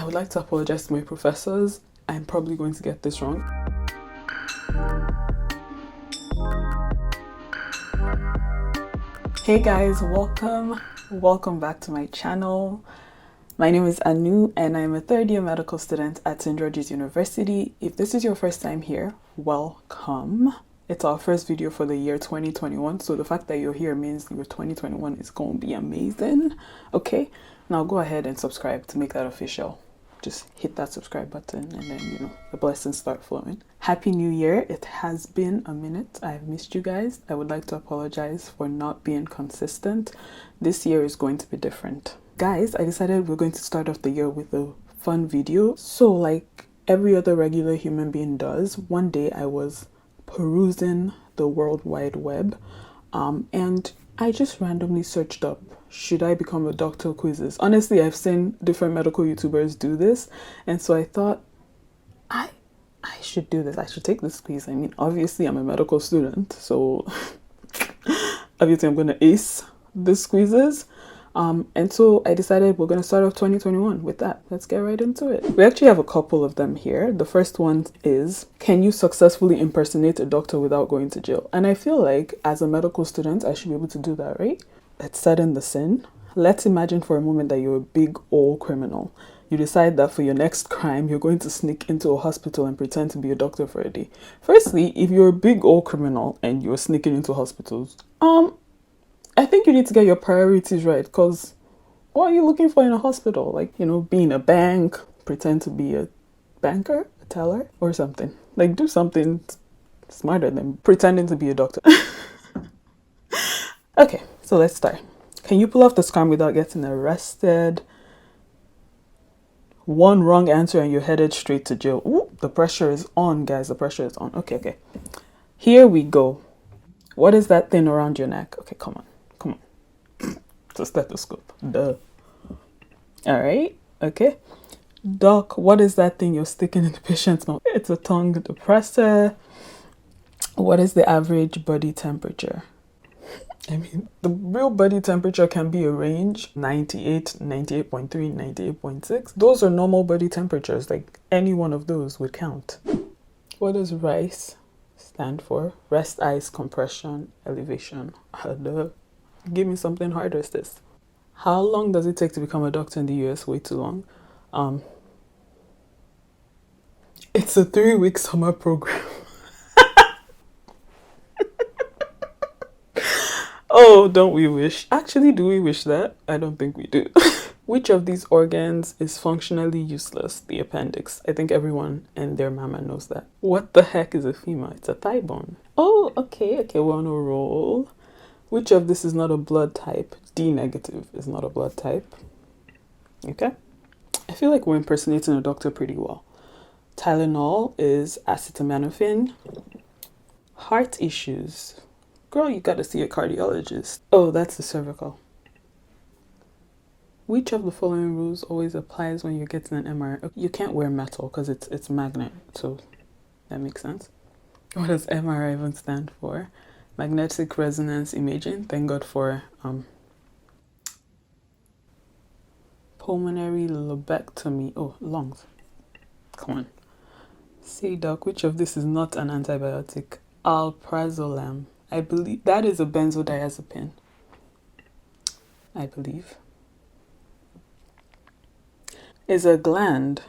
would like to apologize to my professors. I'm probably going to get this wrong. Hey guys, welcome back to my channel. My name is Anu and I'm a third year medical student at St. George's University. If this is your first time here, welcome. It's our first video for the year 2021, so the fact that you're here means your 2021 is going to be amazing. Okay, now go ahead and subscribe to make that official. Just hit that subscribe button and then, the blessings start flowing. Happy New Year. It has been a minute. I've missed you guys. I would like to apologize for not being consistent. This year is going to be different. Guys, I decided we're going to start off the year with a fun video. So like every other regular human being does, one day I was perusing the World Wide Web and I just randomly searched up, should I become a doctor quizzes? Honestly, I've seen different medical YouTubers do this, and so I thought I should do this. I should take this quiz. I mean, obviously I'm a medical student, so obviously I'm going to ace this quizzes. And so I decided we're going to start off 2021 with that. Let's get right into it. We actually have a couple of them here. The first one is, can you successfully impersonate a doctor without going to jail? And I feel like as a medical student, I should be able to do that, right? Let's set in the scene. Let's imagine for a moment that you're a big old criminal. You decide that for your next crime, you're going to sneak into a hospital and pretend to be a doctor for a day. Firstly, if you're a big old criminal and you're sneaking into hospitals, I think you need to get your priorities right, because what are you looking for in a hospital? Like, be in a bank, pretend to be a banker, a teller, or something. Like, do something smarter than pretending to be a doctor. Okay, so let's start. Can you pull off the scam without getting arrested? One wrong answer and you're headed straight to jail. Ooh, the pressure is on, guys. The pressure is on. Okay. Here we go. What is that thing around your neck? Okay, come on. It's a stethoscope. Duh. All right. Okay. Doc, what is that thing you're sticking in the patient's mouth? It's a tongue depressor. What is the average body temperature? I mean, the real body temperature can be a range, 98, 98.3, 98.6. Those are normal body temperatures. Like, any one of those would count. What does RICE stand for? Rest, ice, compression, elevation. Give me something harder as this. How long does it take to become a doctor in the US? Way too long. It's a 3-week summer program. Oh, don't we wish? Actually, do we wish that? I don't think we do. Which of these organs is functionally useless? The appendix. I think everyone and their mama knows that. What the heck is a femur? It's a thigh bone. Oh, okay, we're on a roll. Which of this is not a blood type? D negative is not a blood type. Okay. I feel like we're impersonating a doctor pretty well. Tylenol is acetaminophen. Heart issues. Girl, you gotta see a cardiologist. Oh, that's the cervical. Which of the following rules always applies when you're getting an MRI? You can't wear metal because it's magnet, so that makes sense. What does MRI even stand for? Magnetic resonance imaging. Thank God for pulmonary lobectomy. Oh, lungs. Come on. Say, doc, which of this is not an antibiotic? Alprazolam. I believe that is a benzodiazepine. I believe. Is a gland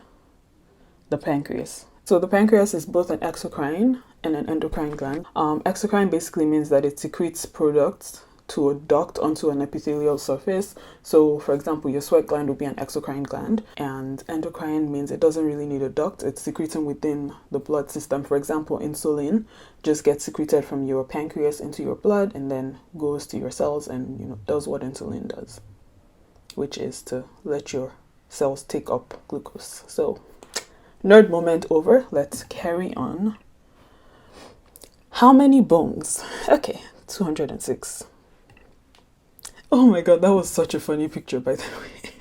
the pancreas? So the pancreas is both an exocrine and an endocrine gland. Exocrine basically means that it secretes products to a duct onto an epithelial surface. So for example, your sweat gland would be an exocrine gland, and endocrine means it doesn't really need a duct. It's secreting within the blood system. For example, insulin just gets secreted from your pancreas into your blood and then goes to your cells and does what insulin does, which is to let your cells take up glucose. So nerd moment over. Let's carry on. How many bones? Okay, 206. Oh my god, that was such a funny picture, by the way.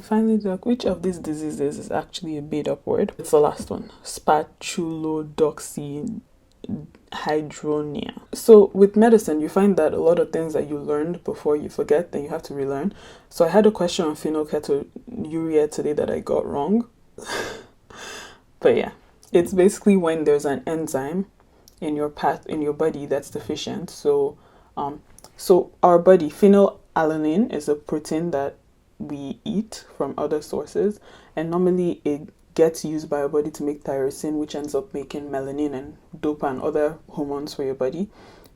Finally, doc, which of these diseases is actually a made-up word? It's the last one. Spatulodoxine. hydronia. So with medicine, you find that a lot of things that you learned before you forget, then you have to relearn. So I had a question on phenylketonuria today that I got wrong. But yeah, it's basically when there's an enzyme in your body that's deficient. So our body, phenylalanine is a protein that we eat from other sources, and normally it gets used by our body to make tyrosine, which ends up making melanin and dopa and other hormones for your body.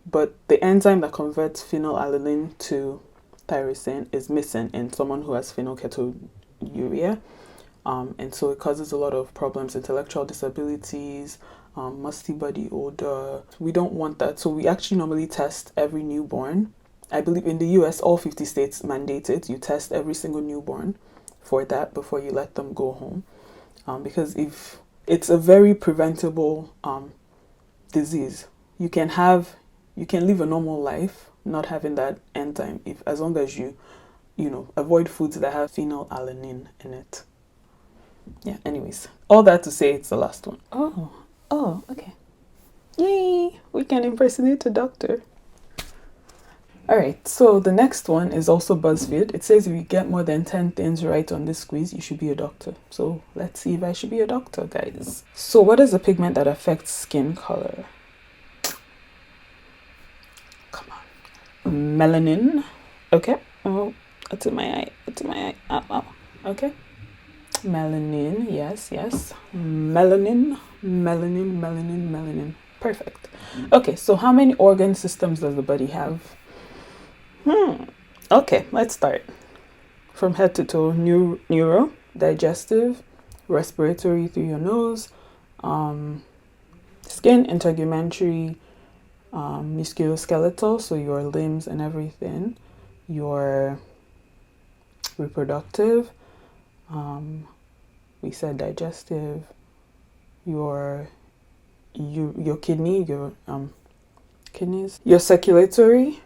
But the enzyme that converts phenylalanine to tyrosine is missing in someone who has phenylketonuria. And so it causes a lot of problems, intellectual disabilities, musty body odor. We don't want that. So we actually normally test every newborn. I believe in the US, all 50 states mandate it. You test every single newborn for that before you let them go home. Because if it's a very preventable disease, you can live a normal life not having that enzyme, as long as you avoid foods that have phenylalanine in it. Yeah, anyways, all that to say it's the last one. Oh, okay. Yay, we can impersonate a doctor. Alright, so the next one is also Buzzfeed. It says if you get more than 10 things right on this quiz, you should be a doctor. So let's see if I should be a doctor, guys. So what is the pigment that affects skin color? Come on. Melanin. Okay. Oh, to my eye. Ow. Okay. Melanin, yes. Melanin. Perfect. Okay, so how many organ systems does the body have? Okay, let's start. From head to toe, neuro, digestive, respiratory through your nose, skin, integumentary, musculoskeletal, so your limbs and everything, your reproductive, we said digestive, your kidney, your kidneys, your circulatory,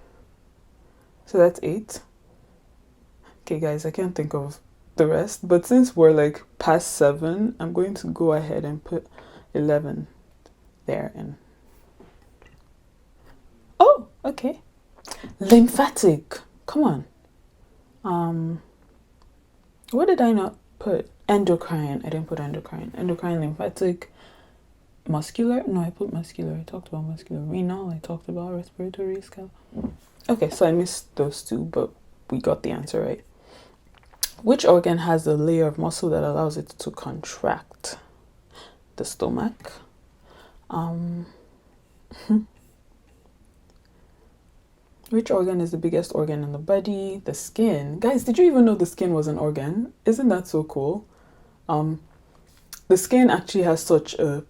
so that's 8. Okay guys, I can't think of the rest, but since we're like past 7, I'm going to go ahead and put 11 there. And oh, okay, lymphatic, come on. What did I not put? Endocrine. I didn't put endocrine. Endocrine, lymphatic, muscular. No, I put muscular. I talked about muscular. Renal. I talked about respiratory, skeletal. Okay, so I missed those 2, but we got the answer right. Which organ has a layer of muscle that allows it to contract? The stomach. Which organ is the biggest organ in the body? The skin. Guys, did you even know the skin was an organ? Isn't that so cool? The skin actually has such a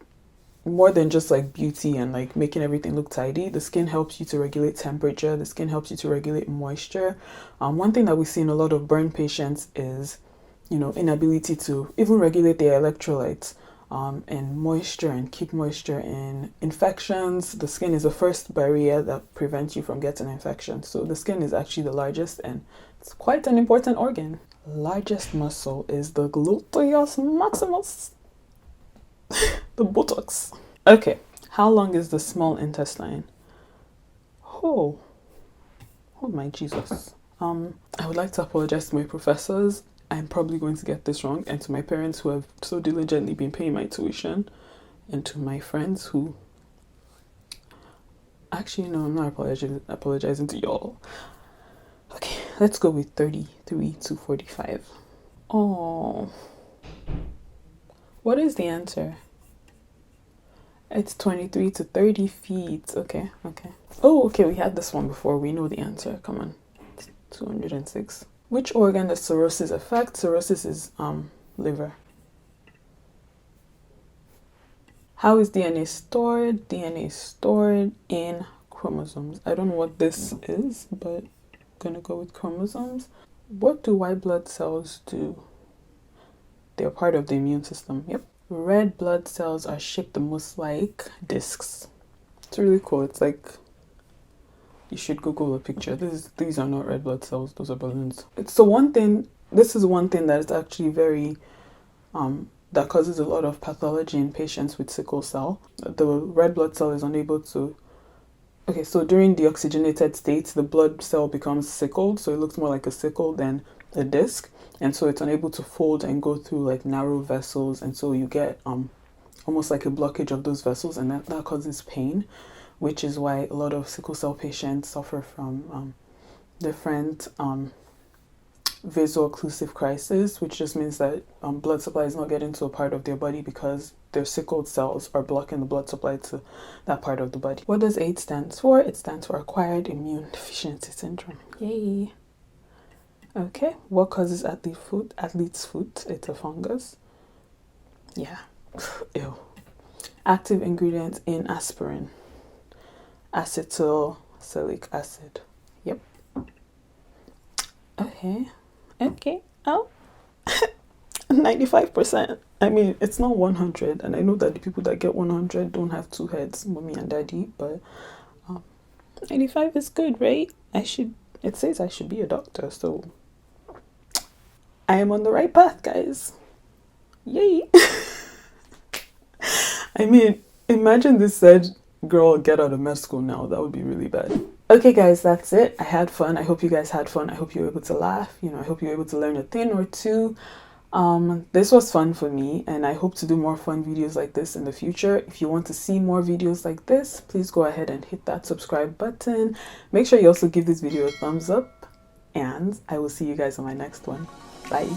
more than just like beauty and like making everything look tidy. The skin helps you to regulate temperature. The skin helps you to regulate moisture. One thing that we see in a lot of burn patients is, inability to even regulate their electrolytes and moisture and keep moisture in infections. The skin is the first barrier that prevents you from getting infections. So the skin is actually the largest and it's quite an important organ. Largest muscle is the gluteus maximus. The buttocks. Okay, how long is the small intestine? Oh my Jesus. I would like to apologize to my professors. I'm probably going to get this wrong, and to my parents who have so diligently been paying my tuition, and to my friends who actually no, I'm not apologizing to y'all. Okay, let's go with 33 to 45. Oh, what is the answer? It's 23 to 30 feet. Okay. Oh, okay, we had this one before. We know the answer. Come on. It's 206. Which organ does cirrhosis affect? Cirrhosis is liver. How is DNA stored? DNA is stored in chromosomes. I don't know what this is, but I'm gonna go with chromosomes. What do white blood cells do? They're part of the immune system. Yep. Red blood cells are shaped the most like discs. It's really cool. It's like, you should Google a picture. These are not red blood cells. Those are balloons. This is one thing that is actually very that causes a lot of pathology in patients with sickle cell. The red blood cell is unable to... Okay, so during the oxygenated state, the blood cell becomes sickled, so it looks more like a sickle than a disc, and so it's unable to fold and go through like narrow vessels, and so you get almost like a blockage of those vessels, and that causes pain, which is why a lot of sickle cell patients suffer from different vaso-occlusive crisis, which just means that blood supply is not getting to a part of their body because their sickled cells are blocking the blood supply to that part of the body. What does AIDS stand for? It stands for Acquired Immune Deficiency Syndrome. Yay! Okay, what causes athlete's foot? It's a fungus. Yeah. Ew. Active ingredient in aspirin. Acetylsalicylic acid. Yep. Okay. Oh. 95%. I mean, it's not 100, and I know that the people that get 100 don't have two heads, mommy and daddy, but 95 is good, right? It says I should be a doctor, so I am on the right path, guys. Yay! I mean, imagine this said, girl, get out of med school now. That would be really bad. Okay, guys, that's it. I had fun. I hope you guys had fun. I hope you were able to laugh. I hope you were able to learn a thing or two. This was fun for me, and I hope to do more fun videos like this in the future. If you want to see more videos like this, please go ahead and hit that subscribe button. Make sure you also give this video a thumbs up, and I will see you guys on my next one. Bye.